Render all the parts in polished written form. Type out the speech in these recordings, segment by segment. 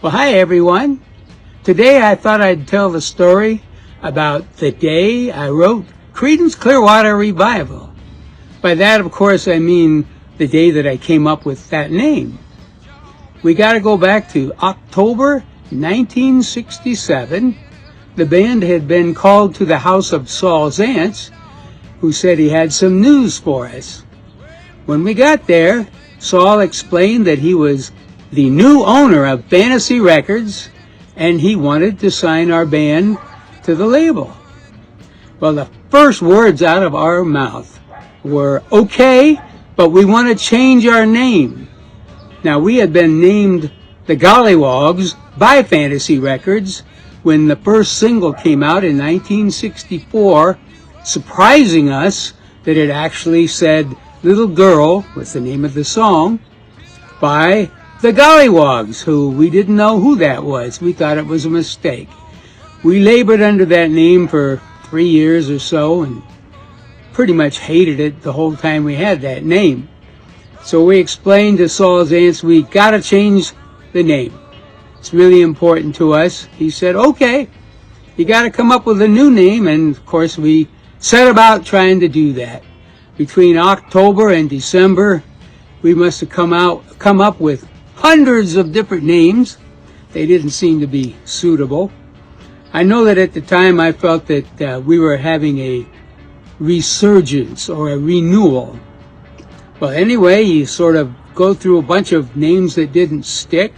Well, hi everyone. Today I thought I'd tell the story about the day I wrote Creedence Clearwater Revival. By that, of course, I mean the day that I came up with that name. We got to go back to October 1967. The band had been called to the house of Saul's aunts, who said he had some news for us. When we got there, Saul explained that he was the new owner of Fantasy Records, and he wanted to sign our band to the label. Well, the first words out of our mouth were, okay, but we want to change our name. Now, we had been named the Gollywogs by Fantasy Records when the first single came out in 1964, surprising us that it actually said Little Girl, was the name of the song, by the Gollywogs, who we didn't know who that was. We thought it was a mistake. We labored under that name for 3 years or so and pretty much hated it the whole time we had that name. So we explained to Saul's aunts, we got to change the name. It's really important to us. He said, okay, you got to come up with a new name. And of course, we set about trying to do that. Between October and December, we must have come up with hundreds of different names. They didn't seem to be suitable. I know that at the time I felt that we were having a resurgence or a renewal. Well, anyway, you sort of go through a bunch of names that didn't stick.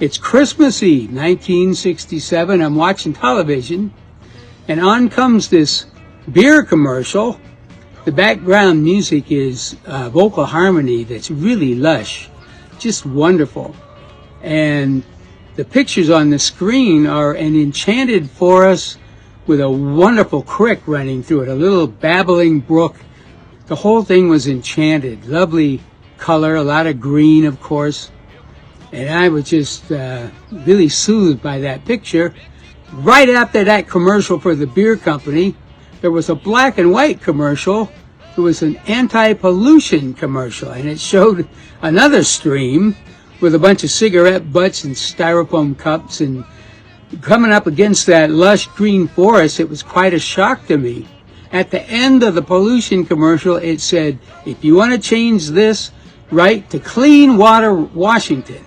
It's Christmas Eve, 1967. I'm watching television, and on comes this beer commercial. The background music is vocal harmony that's really lush. Just wonderful. And the pictures on the screen are an enchanted forest with a wonderful creek running through it, a little babbling brook. The whole thing was enchanted. Lovely color, a lot of green, of course. And I was just really soothed by that picture. Right after that commercial for the beer company, there was a black and white commercial. It was an anti-pollution commercial, and it showed another stream with a bunch of cigarette butts and styrofoam cups, and coming up against that lush green forest, it was quite a shock to me. At the end of the pollution commercial, it said, if you want to change this, write to Clean Water, Washington.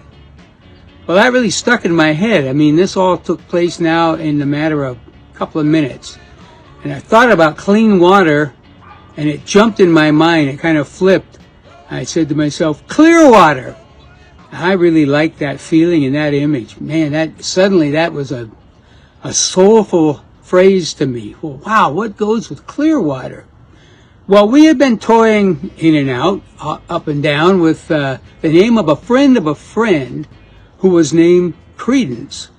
Well, that really stuck in my head. I mean, this all took place now in a matter of a couple of minutes. And I thought about clean water, and it jumped in my mind. It kind of flipped. I said to myself, Clearwater. I really liked that feeling and that image. Man, that was a soulful phrase to me. Well, wow, what goes with Clearwater? Well, we had been toying in and out, up and down, with the name of a friend who was named Creedence.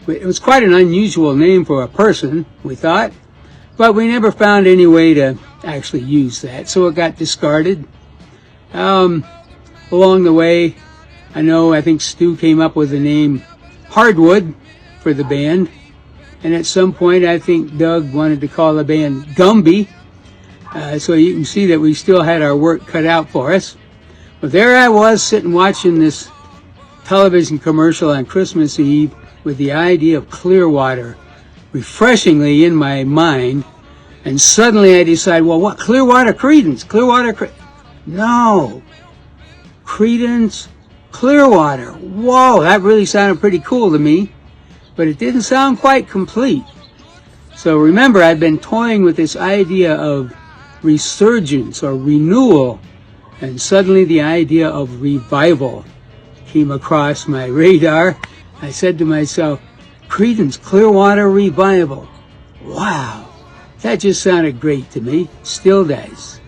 It was quite an unusual name for a person, we thought, but we never found any way to actually use that, so it got discarded. Along the way, I think Stu came up with the name Hardwood for the band, and at some point I think Doug wanted to call the band Gumby, so you can see that we still had our work cut out for us. But there I was sitting watching this television commercial on Christmas Eve with the idea of Clearwater refreshingly in my mind, and suddenly I decide, well, what? Clearwater Creedence? No. Creedence Clearwater. Whoa, that really sounded pretty cool to me, but it didn't sound quite complete. So remember, I've been toying with this idea of resurgence or renewal, and suddenly the idea of revival came across my radar. I said to myself, Creedence Clearwater Revival. Wow, that just sounded great to me. Still does.